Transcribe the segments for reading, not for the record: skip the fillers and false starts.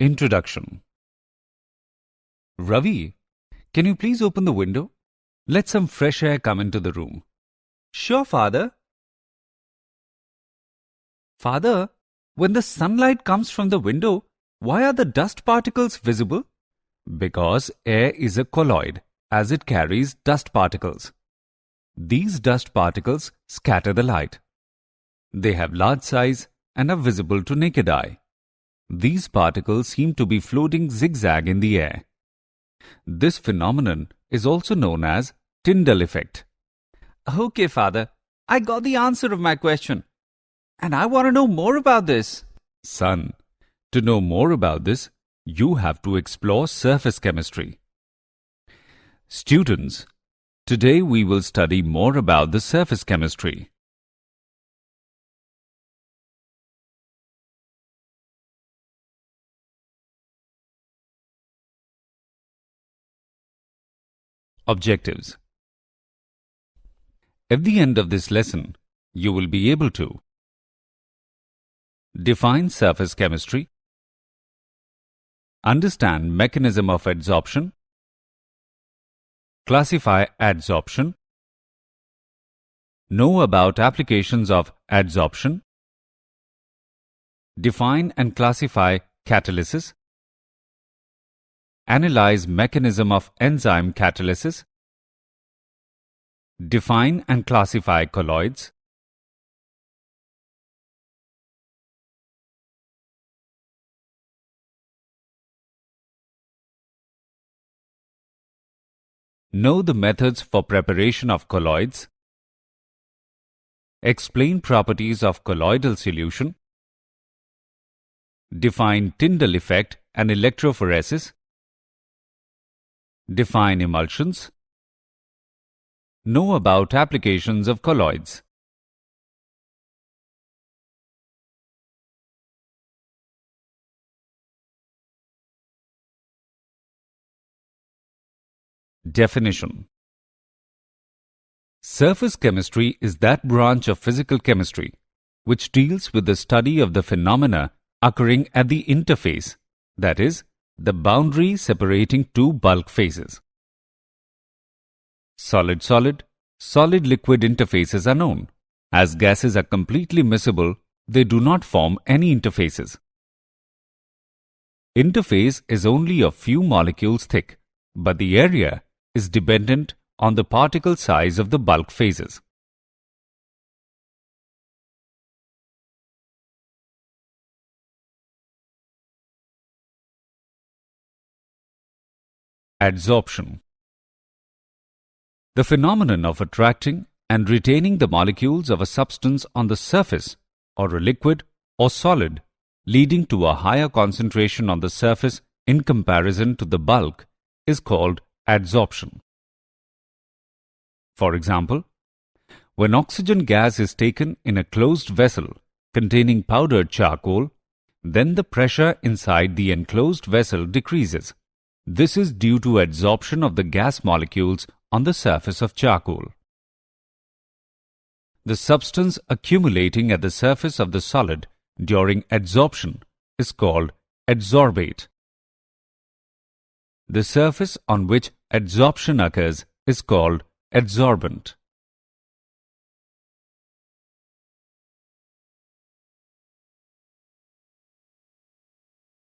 Introduction. Ravi, can you please open the window? Let some fresh air come into the room. Sure, Father. Father, when the sunlight comes from the window, why are the dust particles visible? Because air is a colloid, as it carries dust particles. These dust particles scatter the light. They have large size and are visible to naked eye. These particles seem to be floating zigzag in the air. This phenomenon is also known as Tyndall effect. Okay, Father. I got the answer of my question. And I want to know more about this. Son, to know more about this, you have to explore surface chemistry. Students, today we will study more about the surface chemistry. Objectives. At the end of this lesson, you will be able to define surface chemistry, understand mechanism of adsorption, classify adsorption, know about applications of adsorption, define and classify catalysis, analyze mechanism of enzyme catalysis, define and classify colloids, know the methods for preparation of colloids, explain properties of colloidal solution, define Tyndall effect and electrophoresis, define emulsions, know about applications of colloids. Definition. Surface chemistry is that branch of physical chemistry which deals with the study of the phenomena occurring at the interface, that is, the boundary separating two bulk phases. Solid-solid, solid-liquid interfaces are known. As gases are completely miscible, they do not form any interfaces. Interface is only a few molecules thick, but the area is dependent on the particle size of the bulk phases. Adsorption. The phenomenon of attracting and retaining the molecules of a substance on the surface, or a liquid or solid, leading to a higher concentration on the surface in comparison to the bulk, is called adsorption. For example, when oxygen gas is taken in a closed vessel containing powdered charcoal, then the pressure inside the enclosed vessel decreases. This is due to adsorption of the gas molecules on the surface of charcoal. The substance accumulating at the surface of the solid during adsorption is called adsorbate. The surface on which adsorption occurs is called adsorbent.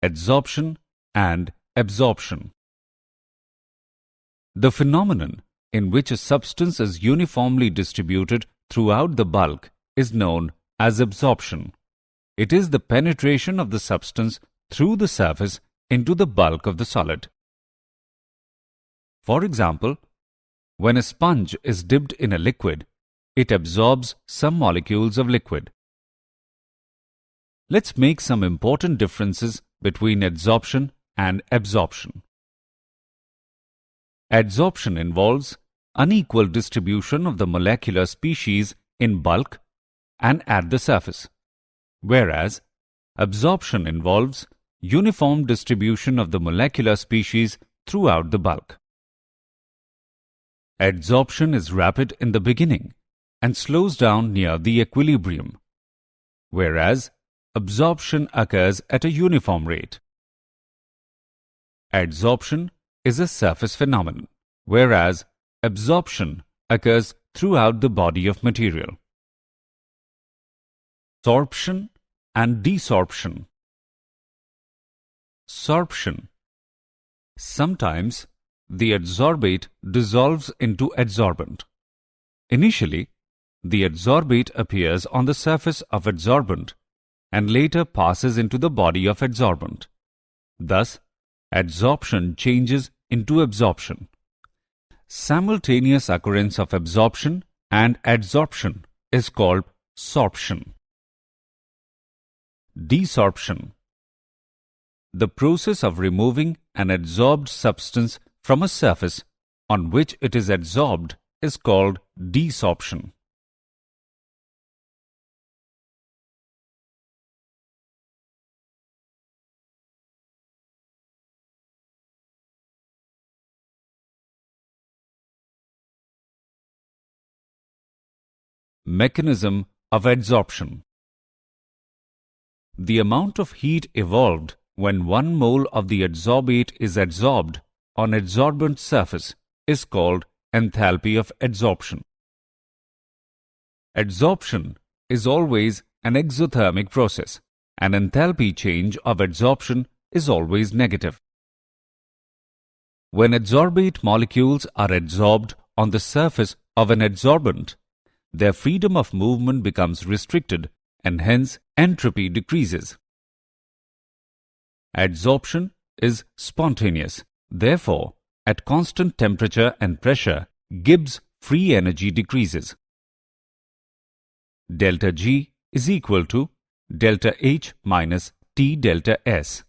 Adsorption and absorption. The phenomenon in which a substance is uniformly distributed throughout the bulk is known as absorption. It is the penetration of the substance through the surface into the bulk of the solid. For example, when a sponge is dipped in a liquid, it absorbs some molecules of liquid. Let's make some important differences between adsorption and absorption. Adsorption involves unequal distribution of the molecular species in bulk and at the surface, whereas absorption involves uniform distribution of the molecular species throughout the bulk. Adsorption is rapid in the beginning and slows down near the equilibrium, whereas absorption occurs at a uniform rate. Adsorption is a surface phenomenon, whereas absorption occurs throughout the body of material. Sorption and desorption. Sorption. Sometimes the adsorbate dissolves into adsorbent. Initially, the adsorbate appears on the surface of adsorbent and later passes into the body of adsorbent. Thus, adsorption changes into absorption. Simultaneous occurrence of absorption and adsorption is called sorption. Desorption. The process of removing an adsorbed substance from a surface on which it is adsorbed is called desorption. Mechanism of adsorption. The amount of heat evolved when 1 mole of the adsorbate is adsorbed on adsorbent surface is called enthalpy of adsorption. Adsorption is always an exothermic process, and enthalpy change of adsorption is always negative. When adsorbate molecules are adsorbed on the surface of an adsorbent, their freedom of movement becomes restricted and hence entropy decreases. Adsorption is spontaneous. Therefore, at constant temperature and pressure, Gibbs free energy decreases. Delta G is equal to delta H minus T delta S.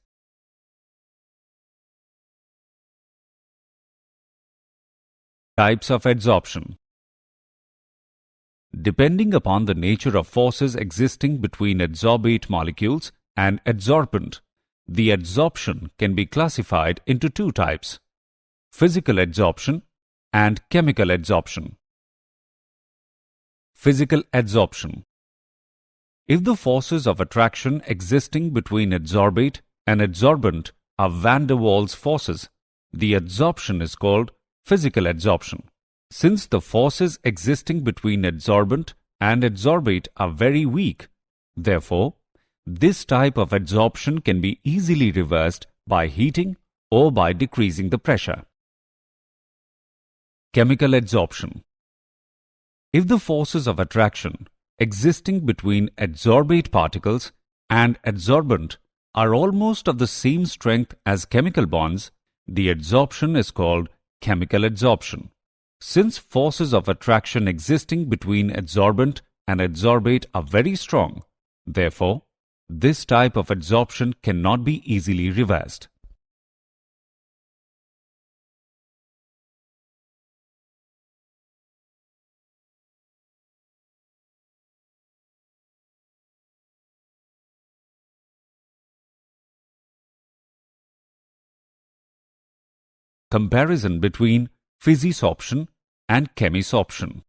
Types of adsorption. Depending upon the nature of forces existing between adsorbate molecules and adsorbent, the adsorption can be classified into 2 types: physical adsorption and chemical adsorption. Physical adsorption. If the forces of attraction existing between adsorbate and adsorbent are van der Waals forces, the adsorption is called physical adsorption. Since the forces existing between adsorbent and adsorbate are very weak, therefore, this type of adsorption can be easily reversed by heating or by decreasing the pressure. Chemical adsorption. If the forces of attraction existing between adsorbate particles and adsorbent are almost of the same strength as chemical bonds, the adsorption is called chemical adsorption. Since forces of attraction existing between adsorbent and adsorbate are very strong, therefore, this type of adsorption cannot be easily reversed. Comparison between physisorption and chemisorption.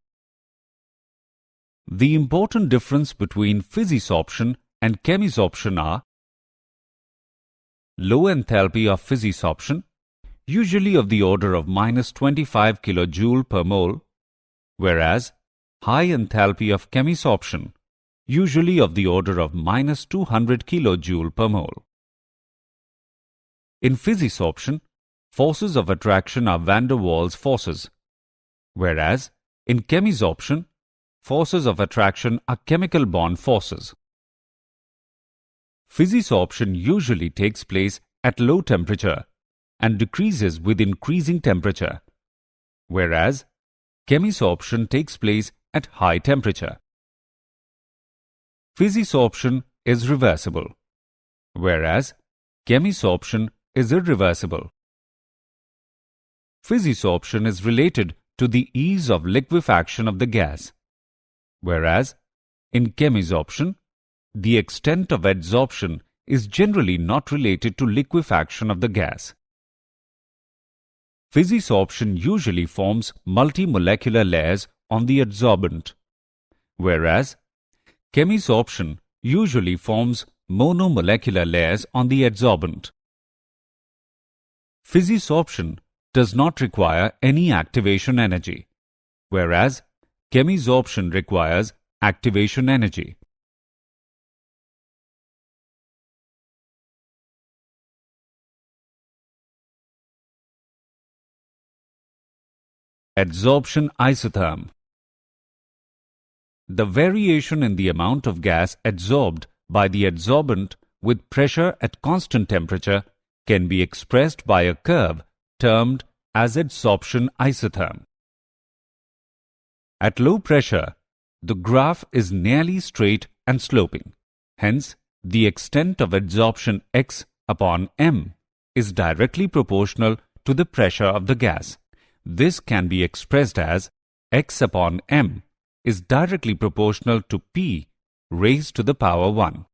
The important difference between physisorption and chemisorption are: low enthalpy of physisorption, usually of the order of -25 kJ per mole, whereas high enthalpy of chemisorption, usually of the order of -200 kJ per mole. In physisorption, forces of attraction are van der Waals forces, whereas in chemisorption, forces of attraction are chemical bond forces. Physisorption usually takes place at low temperature and decreases with increasing temperature, whereas chemisorption takes place at high temperature. Physisorption is reversible, whereas chemisorption is irreversible. Physisorption is related to the ease of liquefaction of the gas, whereas in chemisorption, the extent of adsorption is generally not related to liquefaction of the gas. Physisorption usually forms multimolecular layers on the adsorbent, whereas chemisorption usually forms monomolecular layers on the adsorbent. Physisorption does not require any activation energy, whereas chemisorption requires activation energy. Adsorption isotherm. The variation in the amount of gas adsorbed by the adsorbent with pressure at constant temperature can be expressed by a curve termed as adsorption isotherm. At low pressure, the graph is nearly straight and sloping. Hence, the extent of adsorption x upon m is directly proportional to the pressure of the gas. This can be expressed as x upon m is directly proportional to P raised to the power 1.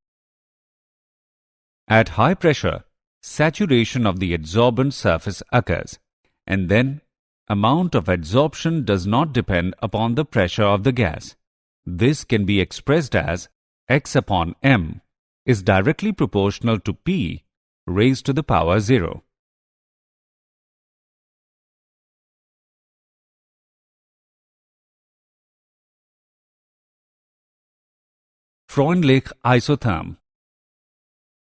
At high pressure, saturation of the adsorbent surface occurs, and then amount of adsorption does not depend upon the pressure of the gas. This can be expressed as x upon m is directly proportional to P raised to the power 0. Freundlich isotherm.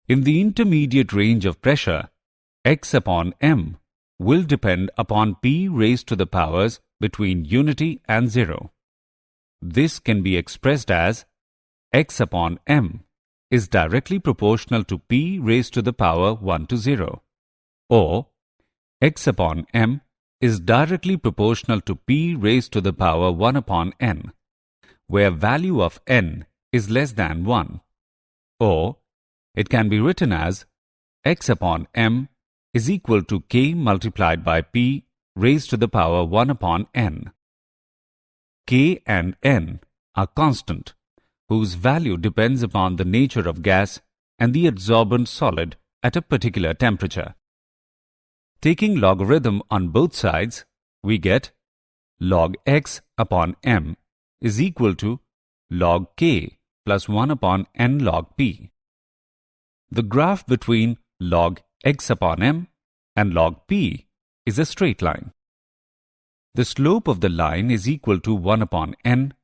In the intermediate range of pressure, x upon m will depend upon P raised to the powers between unity and 0. This can be expressed as x upon m is directly proportional to P raised to the power 1 to 0, or x upon m is directly proportional to P raised to the power 1 upon n, where value of n is less than 1, or it can be written as x upon m is equal to k multiplied by P raised to the power 1 upon n. K and n are constant, whose value depends upon the nature of gas and the adsorbent solid at a particular temperature. Taking logarithm on both sides, we get log x upon m is equal to log k plus 1 upon n log P. The graph between log x upon m and log P is a straight line. The slope of the line is equal to 1 upon n,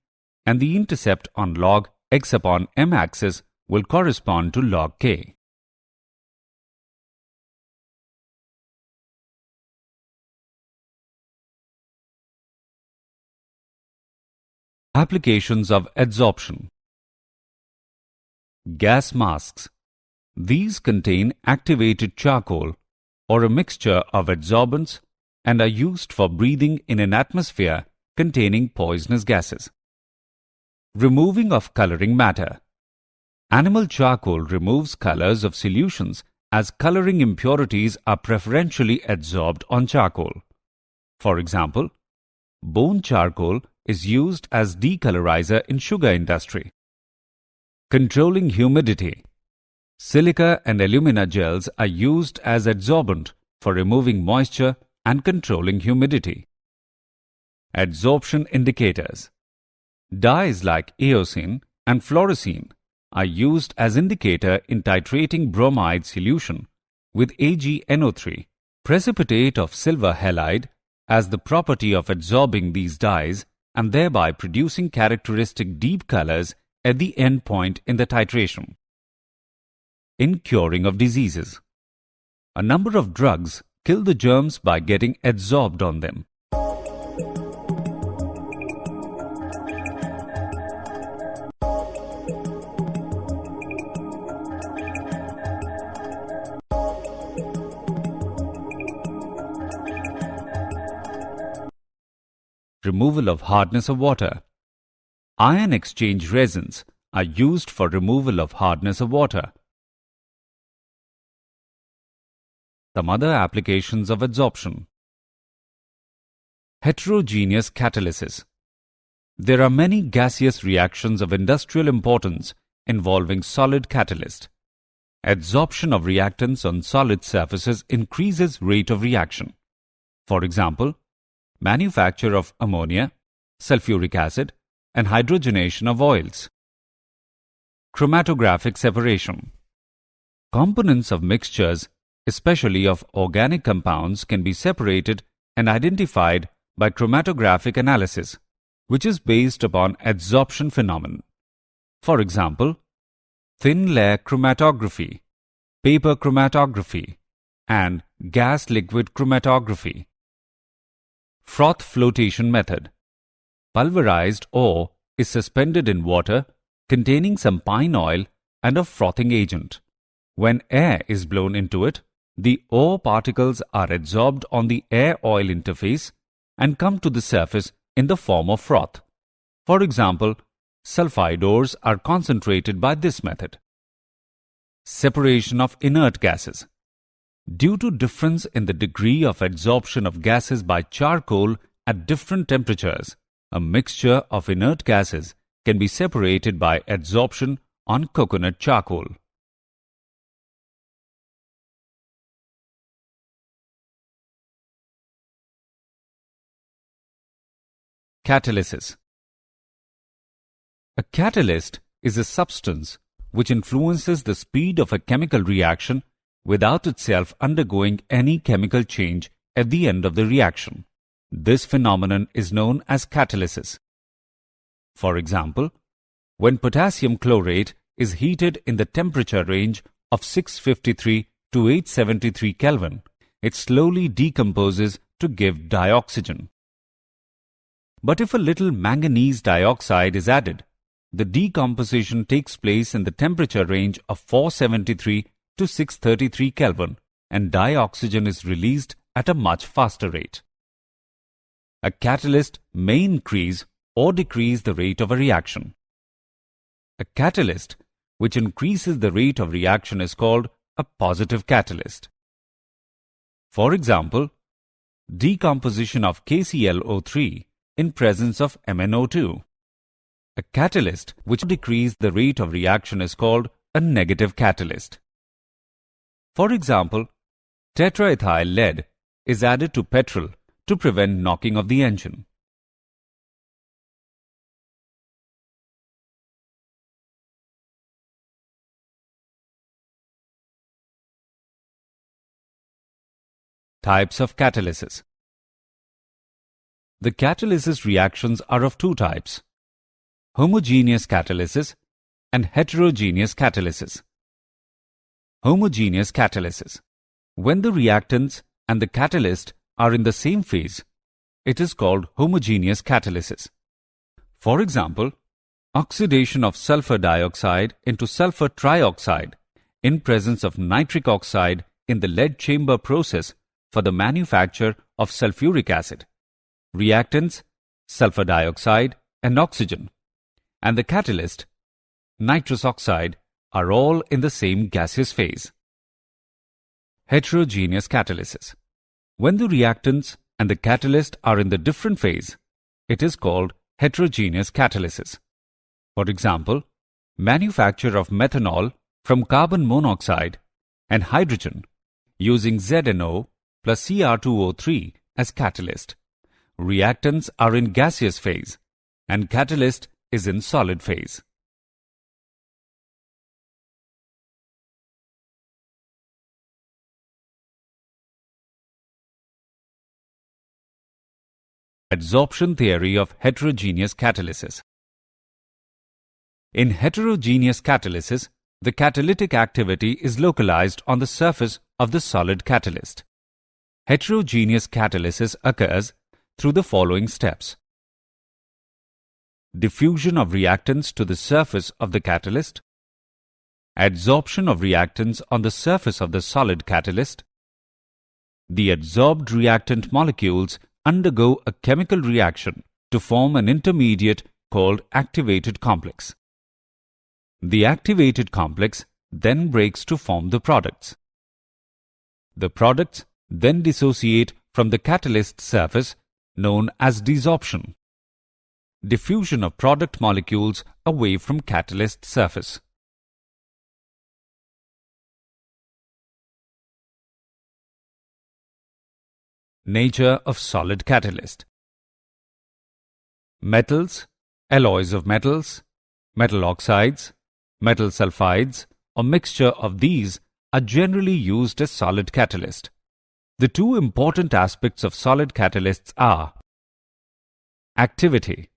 and the intercept on log x upon m axis will correspond to log k. Applications of adsorption. Gas masks. These contain activated charcoal or a mixture of adsorbents and are used for breathing in an atmosphere containing poisonous gases. Removing of coloring matter. Animal charcoal removes colors of solutions as coloring impurities are preferentially adsorbed on charcoal. For example, bone charcoal is used as decolorizer in sugar industry. Controlling humidity. Silica and alumina gels are used as adsorbent for removing moisture and controlling humidity. Adsorption indicators. Dyes like eosine and fluorescein are used as indicator in titrating bromide solution with AgNO3. Precipitate of silver halide has the property of adsorbing these dyes and thereby producing characteristic deep colors at the end point in the titration. In curing of diseases. A number of drugs kill the germs by getting adsorbed on them. Removal of hardness of water. Ion exchange resins are used for removal of hardness of water. Some other applications of adsorption. Heterogeneous catalysis. There are many gaseous reactions of industrial importance involving solid catalyst. Adsorption of reactants on solid surfaces increases rate of reaction. For example, manufacture of ammonia, sulfuric acid, and hydrogenation of oils. Chromatographic separation. Components of mixtures especially of organic compounds, can be separated and identified by chromatographic analysis, which is based upon adsorption phenomenon. For example, thin layer chromatography, paper chromatography, and gas-liquid chromatography. Froth flotation method. Pulverized ore is suspended in water containing some pine oil and a frothing agent. When air is blown into it, the ore particles are adsorbed on the air-oil interface and come to the surface in the form of froth. For example, sulfide ores are concentrated by this method. Separation of inert gases. Due to difference in the degree of adsorption of gases by charcoal at different temperatures, a mixture of inert gases can be separated by adsorption on coconut charcoal. Catalysis. A catalyst is a substance which influences the speed of a chemical reaction without itself undergoing any chemical change at the end of the reaction. This phenomenon is known as catalysis. For example, when potassium chlorate is heated in the temperature range of 653 to 873 Kelvin, it slowly decomposes to give dioxygen. But if a little manganese dioxide is added, the decomposition takes place in the temperature range of 473 to 633 Kelvin, and dioxygen is released at a much faster rate. A catalyst may increase or decrease the rate of a reaction. A catalyst which increases the rate of reaction is called a positive catalyst. For example, decomposition of KClO3 in presence of MnO2. A catalyst which decreases the rate of reaction is called a negative catalyst. For example, tetraethyl lead is added to petrol to prevent knocking of the engine. Types of catalysis. The catalysis reactions are of two types: homogeneous catalysis and heterogeneous catalysis. Homogeneous catalysis. When the reactants and the catalyst are in the same phase, it is called homogeneous catalysis. For example, oxidation of sulfur dioxide into sulfur trioxide in presence of nitric oxide in the lead chamber process for the manufacture of sulfuric acid. Reactants, sulfur dioxide and oxygen, and the catalyst, nitrous oxide, are all in the same gaseous phase. Heterogeneous catalysis. When the reactants and the catalyst are in the different phase, it is called heterogeneous catalysis. For example, manufacture of methanol from carbon monoxide and hydrogen using ZNO plus Cr2O3 as catalyst. Reactants are in gaseous phase and catalyst is in solid phase. Adsorption theory of heterogeneous catalysis. In heterogeneous catalysis, the catalytic activity is localized on the surface of the solid catalyst. Heterogeneous catalysis occurs through the following steps: diffusion of reactants to the surface of the catalyst, adsorption of reactants on the surface of the solid catalyst. The adsorbed reactant molecules undergo a chemical reaction to form an intermediate called activated complex. The activated complex then breaks to form the products. The products then dissociate from the catalyst surface, known as desorption. Diffusion of product molecules away from catalyst surface. Nature of solid catalyst. Metals, alloys of metals, metal oxides, metal sulfides, or mixture of these are generally used as solid catalyst. The two important aspects of solid catalysts are activity.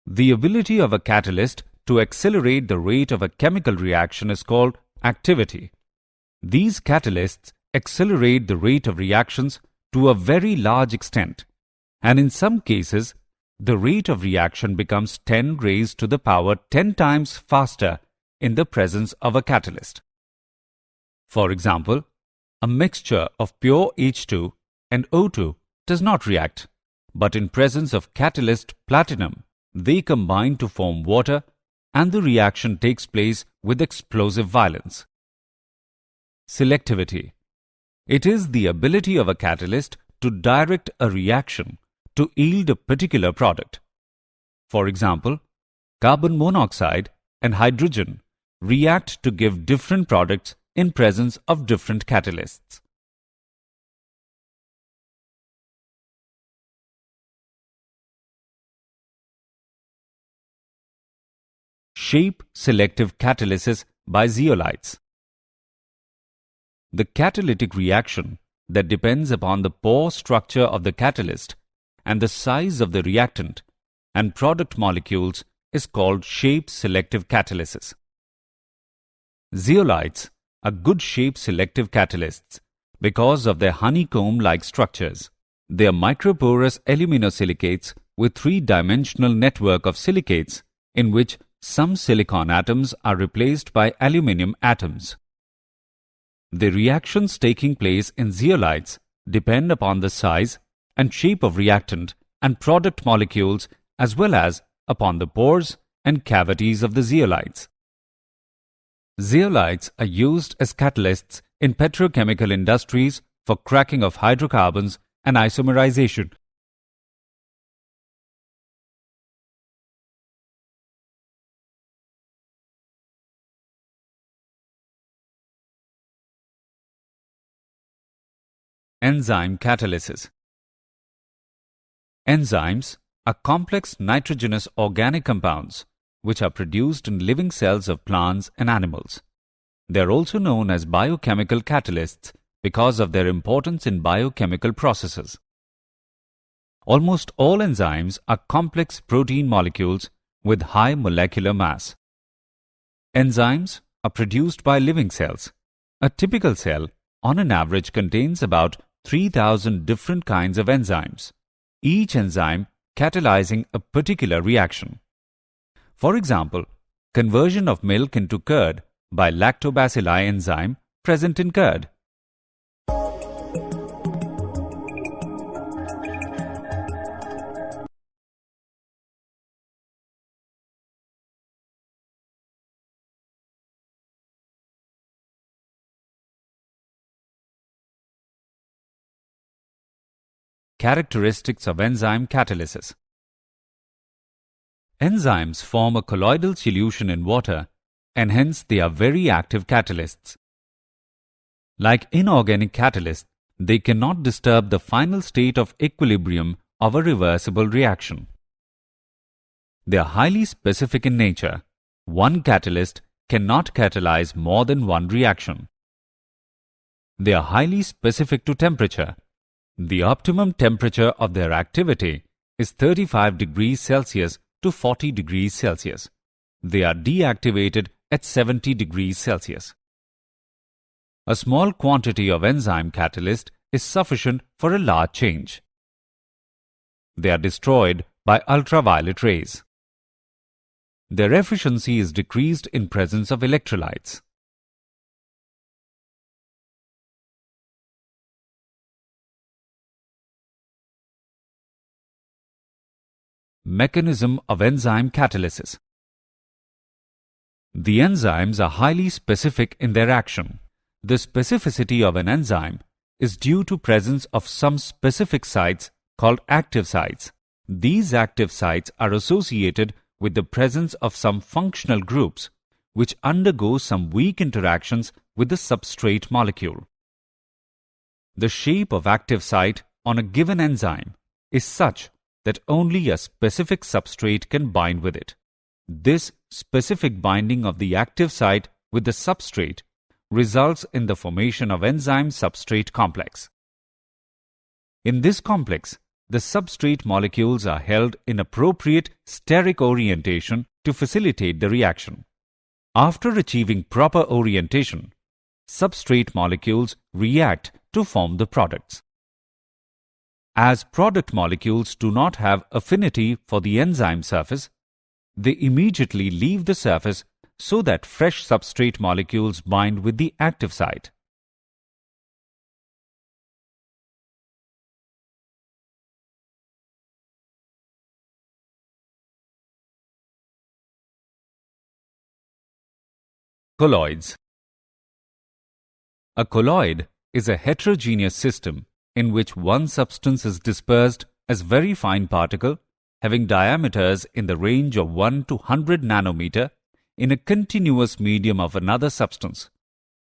The ability of a catalyst to accelerate the rate of a chemical reaction is called activity. These catalysts accelerate the rate of reactions to a very large extent, and in some cases, the rate of reaction becomes 10 raised to the power 10 times faster in the presence of a catalyst. For example, a mixture of pure H2 and O2 does not react, but in presence of catalyst platinum, they combine to form water and the reaction takes place with explosive violence. Selectivity. It is the ability of a catalyst to direct a reaction to yield a particular product. For example, carbon monoxide and hydrogen react to give different products in presence of different catalysts. Shape-selective catalysis by zeolites. The catalytic reaction that depends upon the pore structure of the catalyst and the size of the reactant and product molecules is called shape-selective catalysis. Zeolites are good shape-selective catalysts because of their honeycomb-like structures. They are microporous aluminosilicates with three-dimensional network of silicates in which some silicon atoms are replaced by aluminium atoms. The reactions taking place in zeolites depend upon the size and shape of reactant and product molecules as well as upon the pores and cavities of the zeolites. Zeolites are used as catalysts in petrochemical industries for cracking of hydrocarbons and isomerization. Enzyme catalysis. Enzymes are complex nitrogenous organic compounds which are produced in living cells of plants and animals. They are also known as biochemical catalysts because of their importance in biochemical processes. Almost all enzymes are complex protein molecules with high molecular mass. Enzymes are produced by living cells. A typical cell, on an average, contains about 3,000 different kinds of enzymes, each enzyme catalyzing a particular reaction. For example, conversion of milk into curd by lactobacilli enzyme present in curd. Characteristics of enzyme catalysis. Enzymes form a colloidal solution in water and hence they are very active catalysts. Like inorganic catalysts, they cannot disturb the final state of equilibrium of a reversible reaction. They are highly specific in nature. One catalyst cannot catalyze more than one reaction. They are highly specific to temperature. The optimum temperature of their activity is 35 degrees Celsius to 40 degrees Celsius. They are deactivated at 70 degrees Celsius. A small quantity of enzyme catalyst is sufficient for a large change. They are destroyed by ultraviolet rays. Their efficiency is decreased in presence of electrolytes. Mechanism of enzyme catalysis. The enzymes are highly specific in their action. The specificity of an enzyme is due to presence of some specific sites called active sites. These active sites are associated with the presence of some functional groups which undergo some weak interactions with the substrate molecule. The shape of active site on a given enzyme is such that only a specific substrate can bind with it. This specific binding of the active site with the substrate results in the formation of enzyme-substrate complex. In this complex, the substrate molecules are held in appropriate steric orientation to facilitate the reaction. After achieving proper orientation, substrate molecules react to form the products. As product molecules do not have affinity for the enzyme surface, they immediately leave the surface so that fresh substrate molecules bind with the active site. Colloids. A colloid is a heterogeneous system in which one substance is dispersed as very fine particle having diameters in the range of 1 to 100 nanometer in a continuous medium of another substance.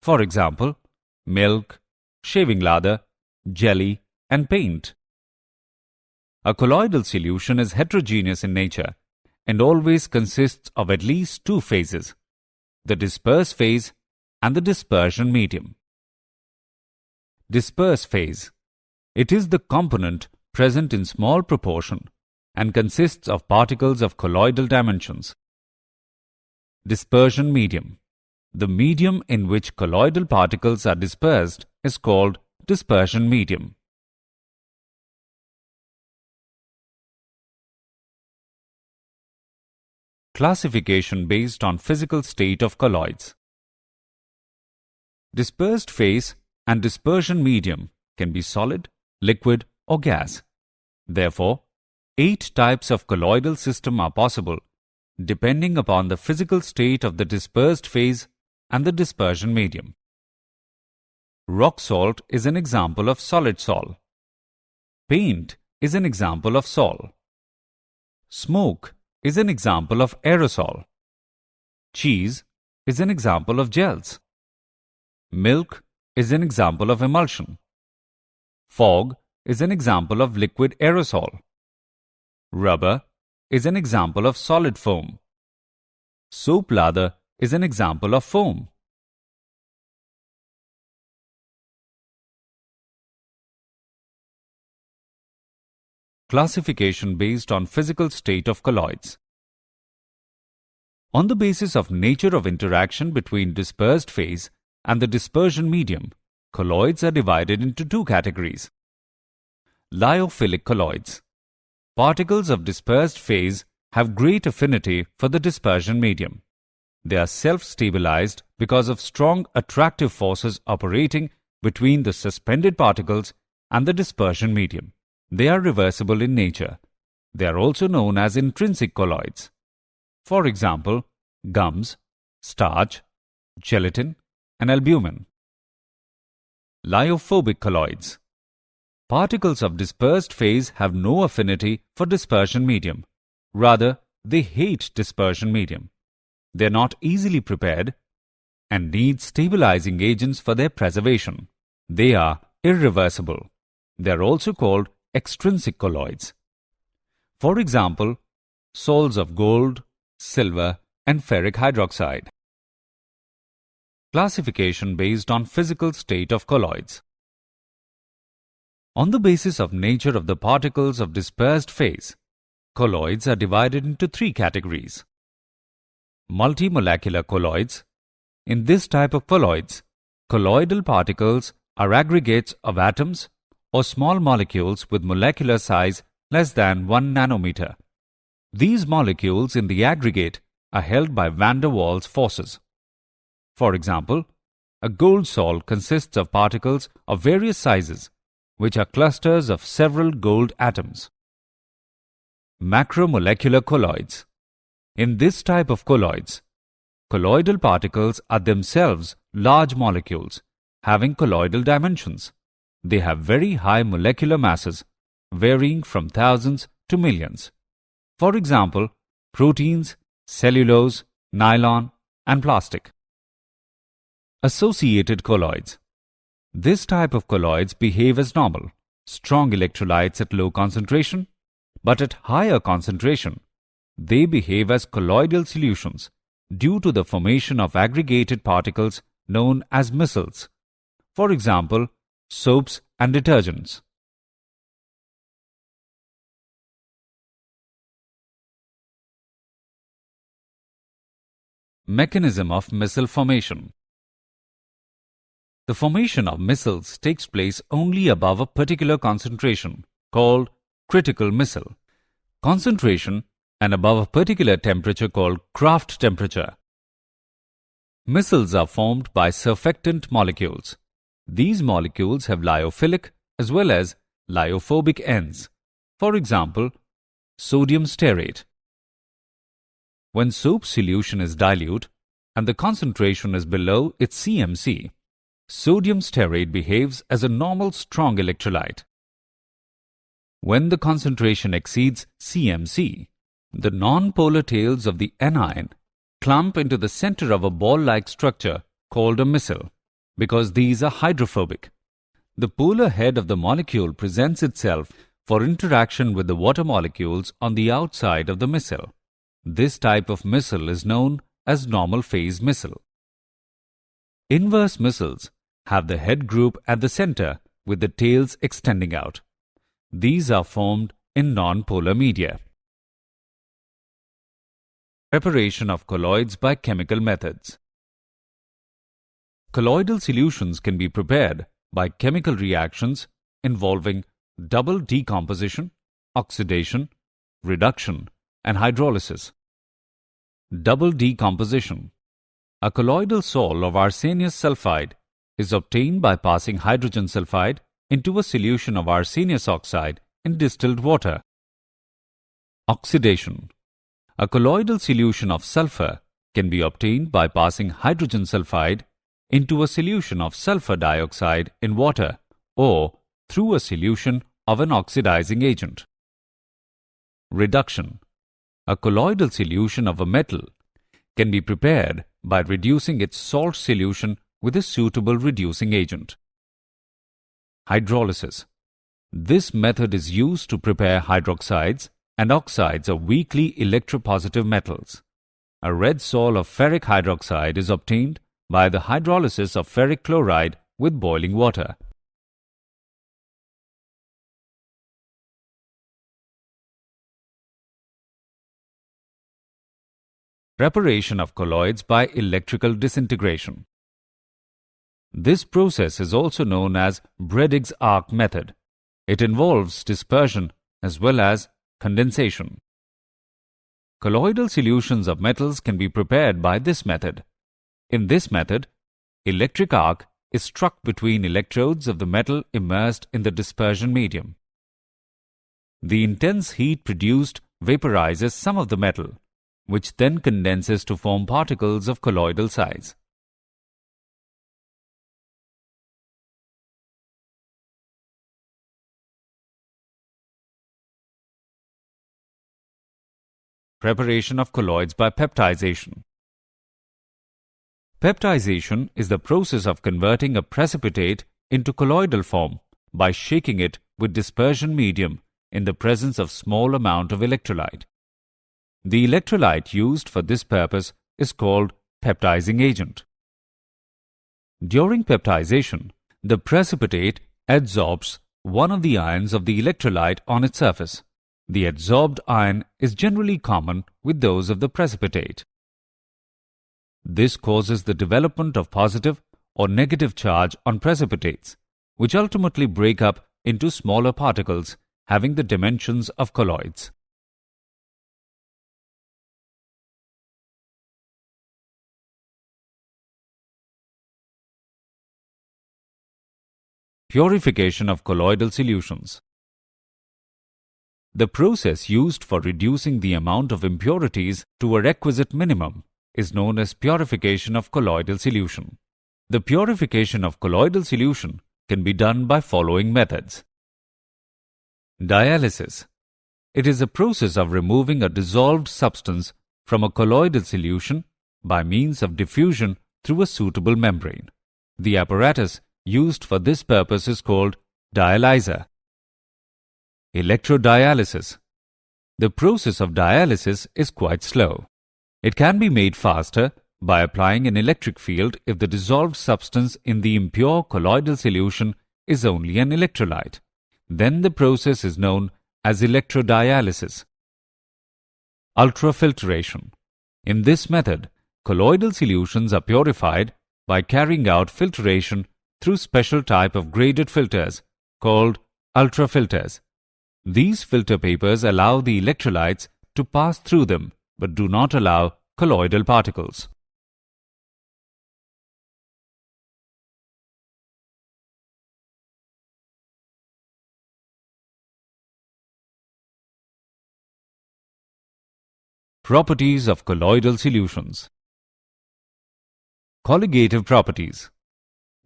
For example, milk, shaving lather, jelly, and paint. A colloidal solution is heterogeneous in nature and always consists of at least two phases, the disperse phase and the dispersion medium. Disperse phase. It is the component present in small proportion and consists of particles of colloidal dimensions. Dispersion medium. The medium in which colloidal particles are dispersed is called dispersion medium. Classification based on physical state of colloids. Dispersed phase and dispersion medium can be solid, liquid, or gas. Therefore, 8 types of colloidal system are possible depending upon the physical state of the dispersed phase and the dispersion medium. Rock salt is an example of solid sol. Paint is an example of sol. Smoke is an example of aerosol. Cheese is an example of gels. Milk is an example of emulsion. Fog is an example of liquid aerosol. Rubber is an example of solid foam. Soap lather is an example of foam. Classification based on physical state of colloids. On the basis of nature of interaction between dispersed phase and the dispersion medium, colloids are divided into two categories. Lyophilic colloids. Particles of dispersed phase have great affinity for the dispersion medium. They are self-stabilized because of strong attractive forces operating between the suspended particles and the dispersion medium. They are reversible in nature. They are also known as intrinsic colloids. For example, gums, starch, gelatin, and albumin. Lyophobic colloids. Particles of dispersed phase have no affinity for dispersion medium. Rather, they hate dispersion medium. They are not easily prepared and need stabilizing agents for their preservation. They are irreversible. They are also called extrinsic colloids. For example, salts of gold, silver, and ferric hydroxide. Classification based on physical state of colloids. On the basis of nature of the particles of dispersed phase, colloids are divided into 3 categories. Multimolecular colloids. In this type of colloids, colloidal particles are aggregates of atoms or small molecules with molecular size less than 1 nanometer. These molecules in the aggregate are held by van der Waals forces. For example, a gold salt consists of particles of various sizes, which are clusters of several gold atoms. Macromolecular colloids. In this type of colloids, colloidal particles are themselves large molecules having colloidal dimensions. They have very high molecular masses, varying from thousands to millions. For example, proteins, cellulose, nylon, and plastic. Associated colloids. This type of colloids behave as normal, strong electrolytes at low concentration, but at higher concentration, they behave as colloidal solutions due to the formation of aggregated particles known as micelles. For example, soaps and detergents. Mechanism of micelle formation. The formation of micelles takes place only above a particular concentration, called critical micelle concentration, and above a particular temperature called Kraft temperature. Micelles are formed by surfactant molecules. These molecules have lyophilic as well as lyophobic ends. For example, sodium stearate. When soap solution is dilute and the concentration is below its CMC, sodium stearate behaves as a normal strong electrolyte. When the concentration exceeds CMC, the non-polar tails of the anion clump into the center of a ball-like structure called a micelle because these are hydrophobic. The polar head of the molecule presents itself for interaction with the water molecules on the outside of the micelle. This type of micelle is known as normal phase micelle. Inverse micelles have the head group at the center with the tails extending out. These are formed in non-polar media. Preparation of colloids by chemical methods. Colloidal solutions can be prepared by chemical reactions involving double decomposition, oxidation, reduction, and hydrolysis. Double decomposition. A colloidal sol of arsenious sulfide is obtained by passing hydrogen sulfide into a solution of arsenious oxide in distilled water. Oxidation. A colloidal solution of sulfur can be obtained by passing hydrogen sulfide into a solution of sulfur dioxide in water or through a solution of an oxidizing agent. Reduction. A colloidal solution of a metal can be prepared by reducing its salt solution with a suitable reducing agent. Hydrolysis. This method is used to prepare hydroxides and oxides of weakly electropositive metals. A red sol of ferric hydroxide is obtained by the hydrolysis of ferric chloride with boiling water. Preparation of colloids by electrical disintegration. This process is also known as Bredig's arc method. It involves dispersion as well as condensation. Colloidal solutions of metals can be prepared by this method. In this method, electric arc is struck between electrodes of the metal immersed in the dispersion medium. The intense heat produced vaporizes some of the metal, which then condenses to form particles of colloidal size. Preparation of colloids by peptization. Peptization is the process of converting a precipitate into colloidal form by shaking it with dispersion medium in the presence of small amount of electrolyte. The electrolyte used for this purpose is called peptizing agent. During peptization, the precipitate adsorbs one of the ions of the electrolyte on its surface. The adsorbed ion is generally common with those of the precipitate. This causes the development of positive or negative charge on precipitates, which ultimately break up into smaller particles having the dimensions of colloids. Purification of colloidal solutions. The process used for reducing the amount of impurities to a requisite minimum is known as purification of colloidal solution. The purification of colloidal solution can be done by following methods. Dialysis. It is a process of removing a dissolved substance from a colloidal solution by means of diffusion through a suitable membrane. The apparatus used for this purpose is called dialyzer. Electrodialysis. The process of dialysis is quite slow. It can be made faster by applying an electric field if the dissolved substance in the impure colloidal solution is only an electrolyte. Then the process is known as electrodialysis. Ultrafiltration. In this method, colloidal solutions are purified by carrying out filtration through special type of graded filters called ultrafilters. These filter papers allow the electrolytes to pass through them but do not allow colloidal particles. Properties of colloidal solutions. Colligative properties.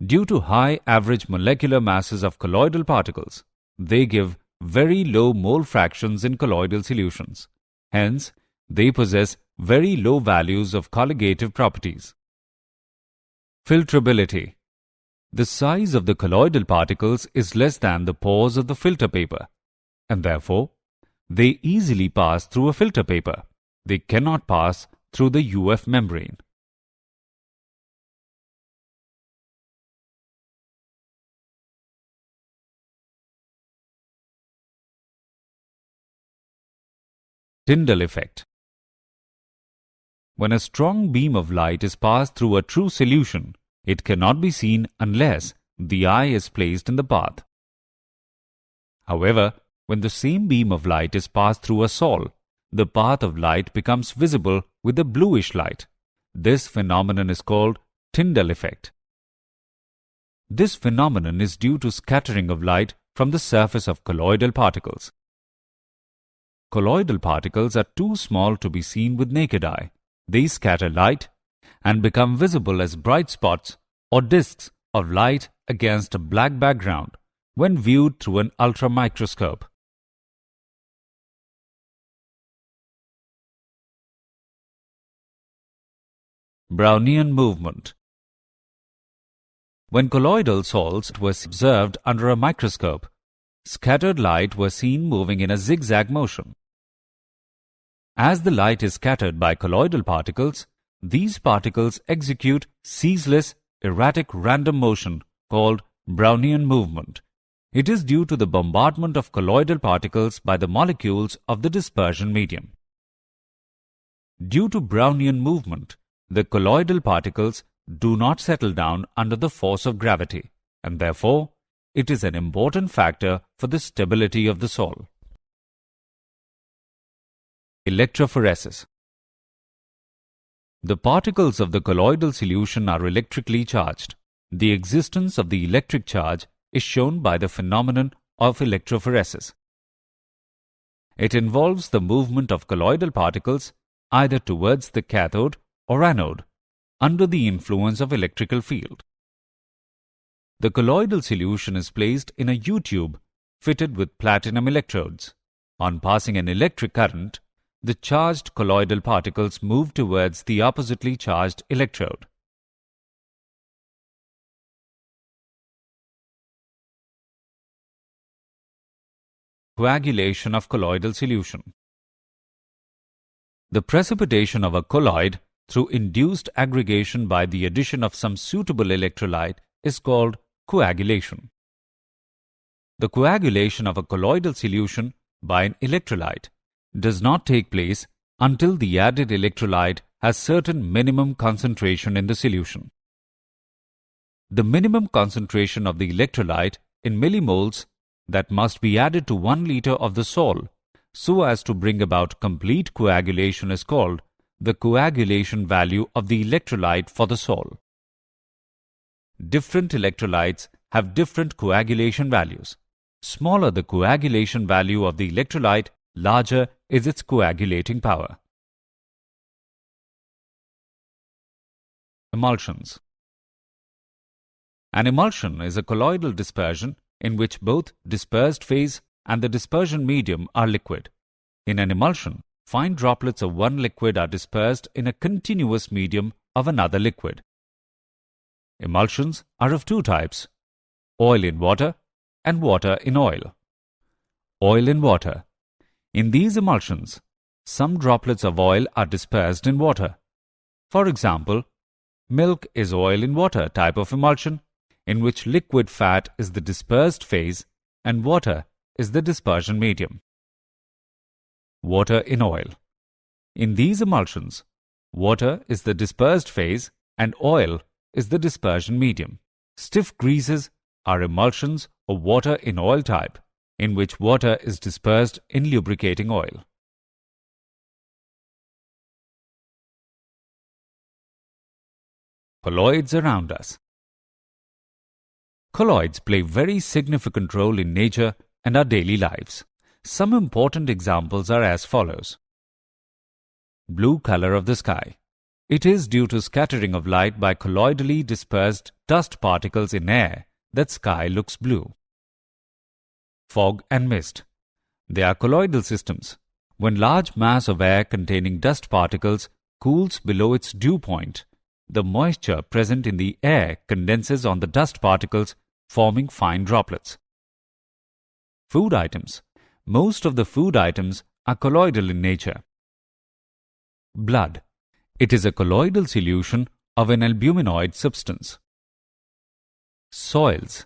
Due to high average molecular masses of colloidal particles, they give very low mole fractions in colloidal solutions. Hence, they possess very low values of colligative properties. Filtrability. The size of the colloidal particles is less than the pores of the filter paper, and therefore, they easily pass through a filter paper. They cannot pass through the UF membrane. Tyndall effect. When a strong beam of light is passed through a true solution, it cannot be seen unless the eye is placed in the path. However, when the same beam of light is passed through a sol, the path of light becomes visible with a bluish light. This phenomenon is called Tyndall effect. This phenomenon is due to scattering of light from the surface of colloidal particles. Colloidal particles are too small to be seen with naked eye. They scatter light and become visible as bright spots or disks of light against a black background when viewed through an ultramicroscope. Brownian movement. When colloidal salts were observed under a microscope, scattered light was seen moving in a zigzag motion. As the light is scattered by colloidal particles, these particles execute ceaseless, erratic random motion called Brownian movement. It is due to the bombardment of colloidal particles by the molecules of the dispersion medium. Due to Brownian movement, the colloidal particles do not settle down under the force of gravity, and therefore, it is an important factor for the stability of the sol. Electrophoresis. The particles of the colloidal solution are electrically charged. The existence of the electric charge is shown by the phenomenon of electrophoresis. It involves the movement of colloidal particles either towards the cathode or anode under the influence of electrical field. The colloidal solution is placed in a U-tube fitted with platinum electrodes. On passing an electric current, the charged colloidal particles move towards the oppositely charged electrode. Coagulation of colloidal solution. The precipitation of a colloid through induced aggregation by the addition of some suitable electrolyte is called coagulation. The coagulation of a colloidal solution by an electrolyte does not take place until the added electrolyte has certain minimum concentration in the solution. The minimum concentration of the electrolyte in millimoles that must be added to 1 liter of the sol so as to bring about complete coagulation is called the coagulation value of the electrolyte for the sol. Different electrolytes have different coagulation values. Smaller the coagulation value of the electrolyte, larger is its coagulating power. Emulsions. An emulsion is a colloidal dispersion in which both dispersed phase and the dispersion medium are liquid. In an emulsion, fine droplets of one liquid are dispersed in a continuous medium of another liquid. Emulsions are of two types: oil in water and water in oil. Oil in water. In these emulsions, some droplets of oil are dispersed in water. For example, milk is oil in water type of emulsion, in which liquid fat is the dispersed phase and water is the dispersion medium. Water in oil. In these emulsions, water is the dispersed phase and oil is the dispersion medium. Stiff greases are emulsions of water in oil type, in which water is dispersed in lubricating oil. Colloids around us. Colloids play a very significant role in nature and our daily lives. Some important examples are as follows. Blue color of the sky. It is due to scattering of light by colloidally dispersed dust particles in air that sky looks blue. Fog and mist. They are colloidal systems. When large mass of air containing dust particles cools below its dew point, the moisture present in the air condenses on the dust particles, forming fine droplets. Food items. Most of the food items are colloidal in nature. Blood. It is a colloidal solution of an albuminoid substance. Soils.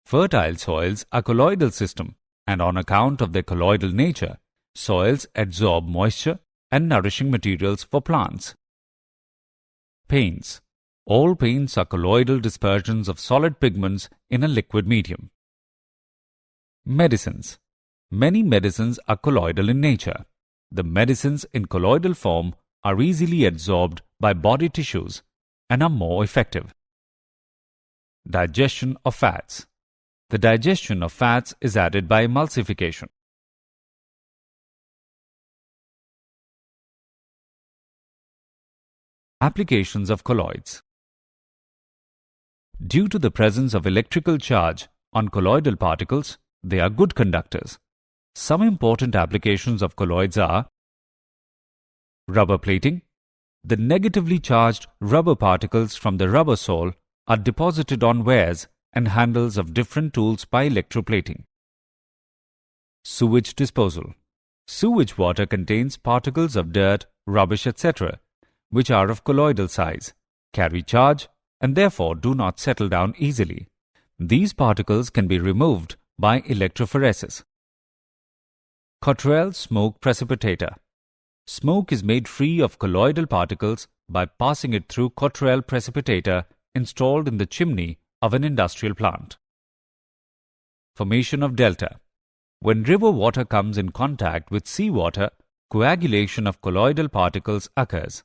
Fertile soils are colloidal system, and on account of their colloidal nature, soils absorb moisture and nourishing materials for plants. Paints. All paints are colloidal dispersions of solid pigments in a liquid medium. Medicines. Many medicines are colloidal in nature. The medicines in colloidal form are easily absorbed by body tissues and are more effective. Digestion of fats. The digestion of fats is aided by emulsification. Applications of colloids. Due to the presence of electrical charge on colloidal particles, they are good conductors. Some important applications of colloids are rubber plating. The negatively charged rubber particles from the rubber sole are deposited on wares and handles of different tools by electroplating. Sewage disposal. Sewage water contains particles of dirt, rubbish, etc., which are of colloidal size, carry charge, and therefore do not settle down easily. These particles can be removed by electrophoresis. Cottrell smoke precipitator. Smoke is made free of colloidal particles by passing it through Cottrell precipitator installed in the chimney of an industrial plant. Formation of delta. When river water comes in contact with seawater, coagulation of colloidal particles occurs.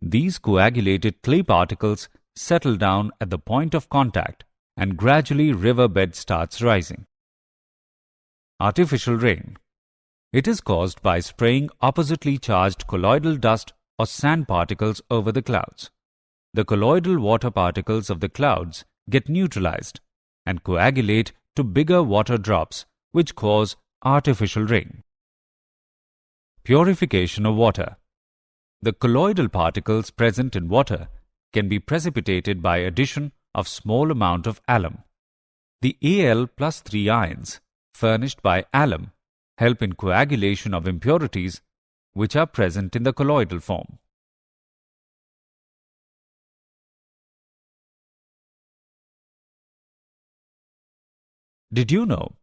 These coagulated clay particles settle down at the point of contact and gradually river bed starts rising. Artificial rain. It is caused by spraying oppositely charged colloidal dust or sand particles over the clouds. The colloidal water particles of the clouds get neutralized and coagulate to bigger water drops which cause artificial rain. Purification of water. The colloidal particles present in water can be precipitated by addition of small amount of alum. The Al+3 ions furnished by alum help in coagulation of impurities which are present in the colloidal form. Did you know?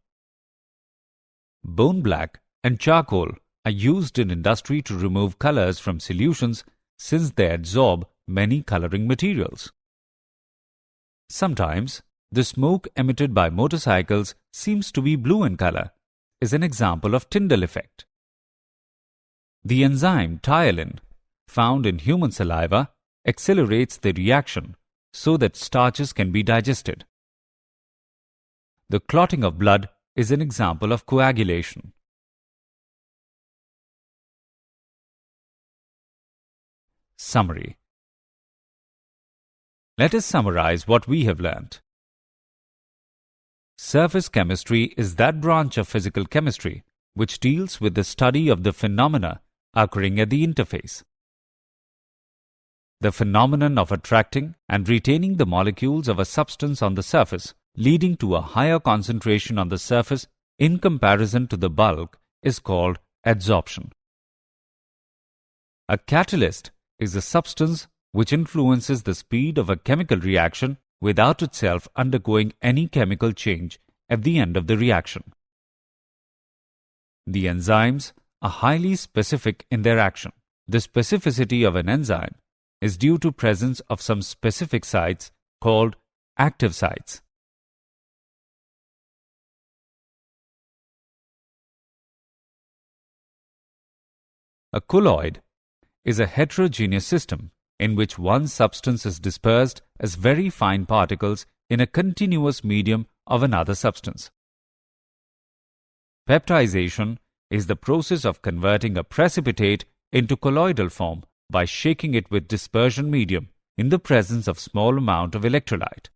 Bone black and charcoal are used in industry to remove colors from solutions since they absorb many coloring materials. Sometimes, the smoke emitted by motorcycles seems to be blue in color, is an example of Tyndall effect. The enzyme ptyalin, found in human saliva, accelerates the reaction so that starches can be digested. The clotting of blood is an example of coagulation. Summary. Let us summarize what we have learnt. Surface chemistry is that branch of physical chemistry which deals with the study of the phenomena occurring at the interface. The phenomenon of attracting and retaining the molecules of a substance on the surface, leading to a higher concentration on the surface in comparison to the bulk, is called adsorption. A catalyst is a substance which influences the speed of a chemical reaction without itself undergoing any chemical change at the end of the reaction. The enzymes are highly specific in their action. The specificity of an enzyme is due to presence of some specific sites called active sites. A colloid is a heterogeneous system in which one substance is dispersed as very fine particles in a continuous medium of another substance. Peptidization is the process of converting a precipitate into colloidal form by shaking it with dispersion medium in the presence of small amount of electrolyte.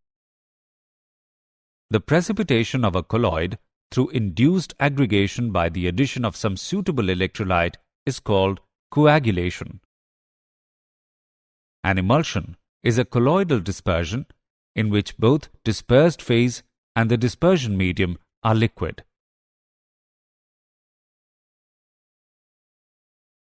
The precipitation of a colloid through induced aggregation by the addition of some suitable electrolyte is called coagulation. An emulsion is a colloidal dispersion in which both dispersed phase and the dispersion medium are liquid.